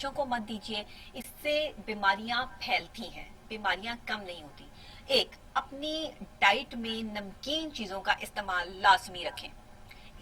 بچوں کو مت دیجیے، اس سے بیماریاں پھیلتی ہیں، بیماریاں کم نہیں ہوتی۔ ایک، اپنی ڈائٹ میں نمکین چیزوں کا استعمال لازمی رکھیں۔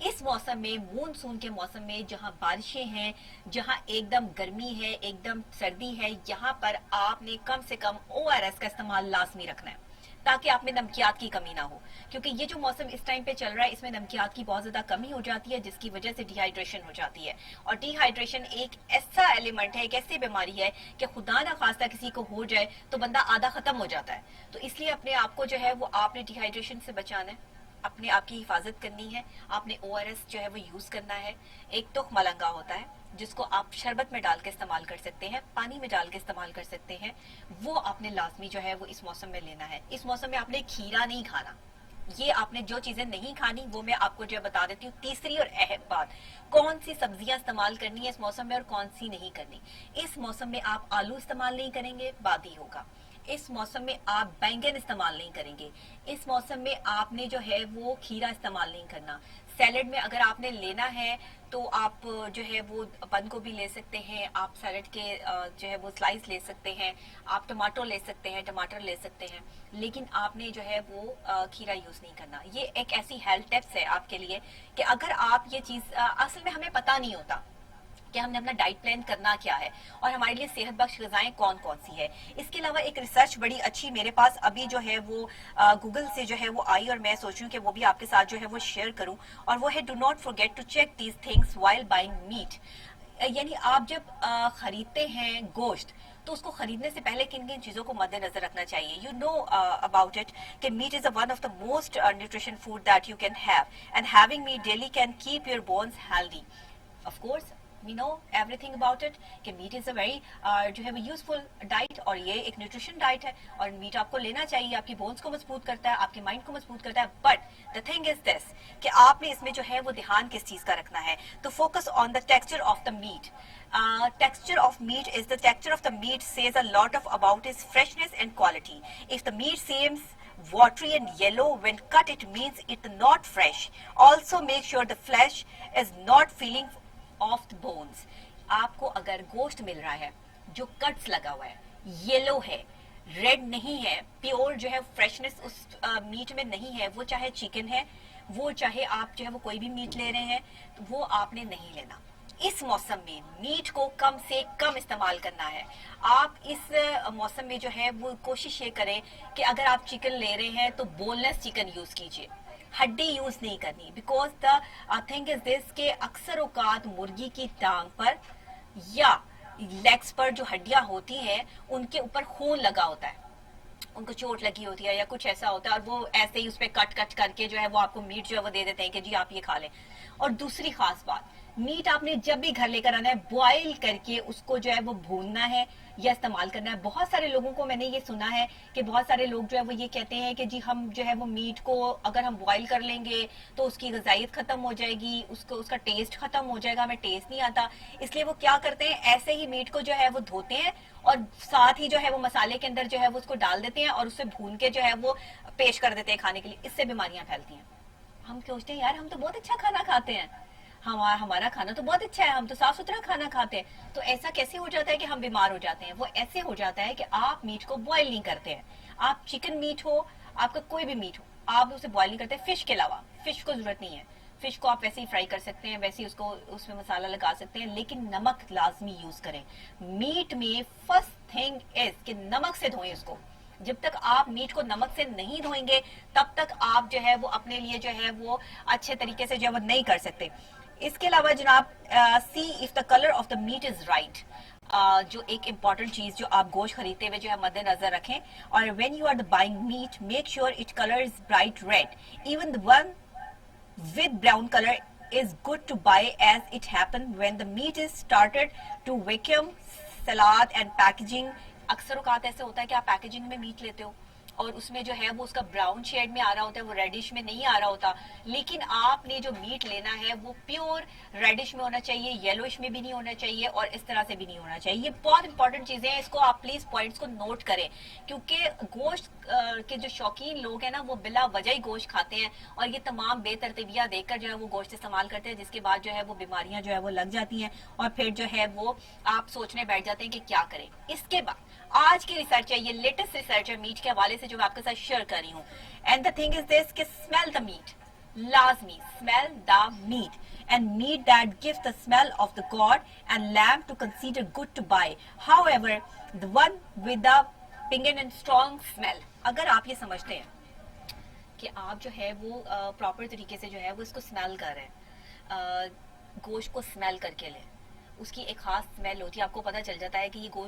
اس موسم میں، مونسون کے موسم میں، جہاں بارشیں ہیں، جہاں ایک دم گرمی ہے، ایک دم سردی ہے، یہاں پر آپ نے کم سے کم ORS کا استعمال لازمی رکھنا ہے تاکہ آپ میں نمکیات کی کمی نہ ہو، کیونکہ یہ جو موسم اس ٹائم پہ چل رہا ہے اس میں نمکیات کی بہت زیادہ کمی ہو جاتی ہے، جس کی وجہ سے ڈی ہائیڈریشن ہو جاتی ہے، اور ڈی ہائیڈریشن ایک ایسا ایلیمنٹ ہے، ایک ایسی بیماری ہے کہ خدا نہ خواستہ کسی کو ہو جائے تو بندہ آدھا ختم ہو جاتا ہے۔ تو اس لیے اپنے آپ کو جو ہے وہ آپ نے ڈی ہائیڈریشن سے بچانا ہے، اپنے آپ کی حفاظت کرنی ہے، آپ نے ORS جو ہے وہ یوز کرنا ہے۔ ایک تو ملنگا ہوتا ہے جس کو آپ شربت میں ڈال کے استعمال کر سکتے ہیں، پانی میں ڈال کے استعمال کر سکتے ہیں، وہ آپ نے لازمی جو ہے وہ اس موسم میں لینا ہے۔ اس موسم میں آپ نے کھیرا نہیں کھانا، یہ آپ نے جو چیزیں نہیں کھانی وہ میں آپ کو جو بتا دیتی ہوں۔ تیسری اور اہم بات، کون سی سبزیاں استعمال کرنی ہے اس موسم میں اور کون سی نہیں کرنی۔ اس موسم میں آپ آلو استعمال نہیں کریں گے، بادی ہوگا۔ اس موسم میں آپ بینگن استعمال نہیں کریں گے۔ اس موسم میں آپ نے جو ہے وہ کھیرا استعمال نہیں کرنا۔ سیلڈ میں اگر آپ نے لینا ہے تو آپ جو ہے وہ بند گوبھی لے سکتے ہیں، آپ سیلڈ کے جو ہے وہ سلائس لے سکتے ہیں، آپ ٹماٹو لے سکتے ہیں، ٹماٹر لے سکتے ہیں، لیکن آپ نے جو ہے وہ کھیرا یوز نہیں کرنا۔ یہ ایک ایسی ہیلتھ ٹپس ہے آپ کے لیے کہ اگر آپ یہ چیز اصل میں ہمیں پتہ نہیں ہوتا کہ ہم نے اپنا ڈائٹ پلان کرنا کیا ہے اور ہمارے لیے صحت بخش غذائیں کون کون سی ہے۔ اس کے علاوہ ایک ریسرچ بڑی اچھی میرے پاس ابھی جو ہے وہ گوگل سے جو ہے وہ آئی، اور میں سوچ رہی ہوں کہ وہ بھی آپ کے ساتھ جو ہے وہ شیئر کروں، اور وہ ہے do not forget to check these things while buying meat۔ یعنی آپ جب خریدتے ہیں گوشت تو اس کو خریدنے سے پہلے کن کن چیزوں کو مد نظر رکھنا چاہیے۔ یو نو اباؤٹ اٹ کہ meat is one of the most nutrition food that you can have, and having meat daily can keep your bones healthy. Of course we know everything about it کہ meat is a very جو ہے وہ useful diet, اور یہ ایک nutrition diet ہے، اور meat آپ کو لینا چاہیے، آپ کی بونس کو مضبوط کرتا ہے، آپ کے مائنڈ کو مضبوط کرتا ہے۔ بٹ دا تھنگ از دس کہ آپ نے اس میں جو ہے وہ دھیان کس چیز کا رکھنا ہے، تو focus on the texture of the meat. Texture of meat is the texture of the meat says a lot of about its freshness and quality. If the meat seems watery and yellow when cut, it means it's not fresh. Also make sure the flesh is not feeling of the bones۔ آپ کو اگر گوشت مل رہا ہے جو kits لگا ہوا ہے، یلو ہے، ریڈ نہیں ہے، پیور جو ہے فریشنس اس میٹ میں نہیں ہے، وہ چاہے چکن ہے، وہ چاہے آپ جو ہے وہ کوئی بھی میٹ لے رہے ہیں، تو وہ آپ نے نہیں لینا۔ اس موسم میں میٹ کو کم سے کم استعمال کرنا ہے۔ آپ اس موسم میں جو ہے وہ کوشش یہ کریں کہ اگر آپ چکن لے رہے ہیں تو بون لیس چکن یوز کیجیے، ہڈی یوز نہیں کرنی، بیکاز دا تھنگ از دس کہ اکثر اوقات مرغی کی ٹانگ پر یا لیگس پر جو ہڈیاں ہوتی ہیں ان کے اوپر خون لگا ہوتا ہے، ان کو چوٹ لگی ہوتی ہے یا کچھ ایسا ہوتا ہے، اور وہ ایسے ہی اس پہ کٹ کٹ کر کے جو ہے وہ آپ کو میٹ جو ہے وہ دے دیتے ہیں کہ جی آپ یہ کھا لیں۔ اور دوسری خاص بات، میٹ آپ نے جب بھی گھر لے کر آنا ہے بوائل کر کے اس کو جو ہے وہ بھوننا ہے یا استعمال کرنا ہے۔ بہت سارے لوگوں کو میں نے یہ سنا ہے کہ بہت سارے لوگ جو ہے وہ یہ کہتے ہیں کہ جی ہم جو ہے وہ میٹ کو اگر ہم بوائل کر لیں گے تو اس کی غذائیت ختم ہو جائے گی، اس کا ٹیسٹ ختم ہو جائے گا، ہمیں ٹیسٹ نہیں آتا۔ اس لیے وہ کیا کرتے ہیں، ایسے ہی میٹ کو جو ہے وہ دھوتے ہیں اور ساتھ ہی جو ہے وہ مسالے کے اندر جو ہے وہ اس کو ڈال دیتے ہیں اور اسے بھون کے جو ہے وہ پیش کر دیتے ہیں کھانے کے لیے۔ اس سے بیماریاں پھیلتی ہیں۔ ہم سوچتے ہیں یار ہم تو بہت اچھا کھانا کھاتے ہیں، ہمارا کھانا تو بہت اچھا ہے، ہم تو صاف ستھرا کھانا کھاتے ہیں، تو ایسا کیسے ہو جاتا ہے کہ ہم بیمار ہو جاتے ہیں؟ وہ ایسے ہو جاتا ہے کہ آپ میٹ کو بوائل نہیں کرتے ہیں۔ آپ چکن میٹ ہو، آپ کا کوئی بھی میٹ ہو، آپ اسے بوائل نہیں کرتے۔ فش کے علاوہ، فش کو ضرورت نہیں ہے، فش کو آپ ویسے ہی فرائی کر سکتے ہیں، ویسے ہی اس میں مسالہ لگا سکتے ہیں، لیکن نمک لازمی یوز کریں۔ میٹ میں فرسٹ تھنگ از کہ نمک سے دھوئیں اس کو۔ جب تک آپ میٹ کو نمک سے نہیں دھوئیں گے تب تک آپ جو ہے وہ اپنے لیے جو ہے وہ اچھے طریقے سے جو ہے وہ نہیں کر سکتے۔ اس کے علاوہ جناب see if the colour of the meat is right, جو ایک امپورٹنٹ چیز جو آپ گوشت خریدتے ہوئے جو ہے مد نظر رکھیں، اور when you are buying meat make sure it colour is bright red, even the one with brown color is good to buy as it happen when the meat is started to vacuum salad and packaging۔ اکثر اوقات ایسے ہوتا ہے کہ آپ packaging میں meat لیتے ہو اور اس میں جو ہے وہ اس کا براؤن شیڈ میں آ رہا ہوتا ہے, وہ ریڈش میں نہیں آ رہا ہوتا. لیکن آپ نے جو میٹ لینا ہے وہ پیور ریڈش میں ہونا چاہیے, یلوش میں بھی نہیں ہونا چاہیے, اور اس طرح سے بھی نہیں ہونا چاہیے. یہ بہت امپورٹنٹ چیزیں ہیں, اس کو آپ پلیز پوائنٹس کو نوٹ کریں, کیونکہ گوشت کے جو شوقین لوگ ہیں نا وہ بلا وجہ ہی گوشت کھاتے ہیں, اور یہ تمام بے ترتیبیاں دیکھ کر جو ہے وہ گوشت استعمال کرتے ہیں, جس کے بعد جو ہے وہ بیماریاں جو ہے وہ لگ جاتی ہیں, اور پھر جو ہے وہ آپ سوچنے بیٹھ جاتے ہیں کہ کیا کریں. اس کے بعد آج کی ریسرچ ہے, یہ لیٹسٹ ریسرچ ہے میٹ کے حوالے سے جو میں آپ کے ساتھ شیئر کر رہی ہوں. اینڈ دا تھنگ از دس کہ اسمیل دا میٹ, لازمی smell the meat, and meat that gives the smell of the god and lamb to consider good to buy. However, the one with the pungent and strong smell, اگر آپ یہ سمجھتے ہیں کہ آپ جو ہے وہ پراپر طریقے سے جو ہے وہ اس کو اسمیل کر رہے ہیں, گوشت کو اسمیل کر کے لیں, اس کی ایک خاص اسمیل ہوتی ہے, آپ کو پتہ چل جاتا ہے کہ یہ گوشت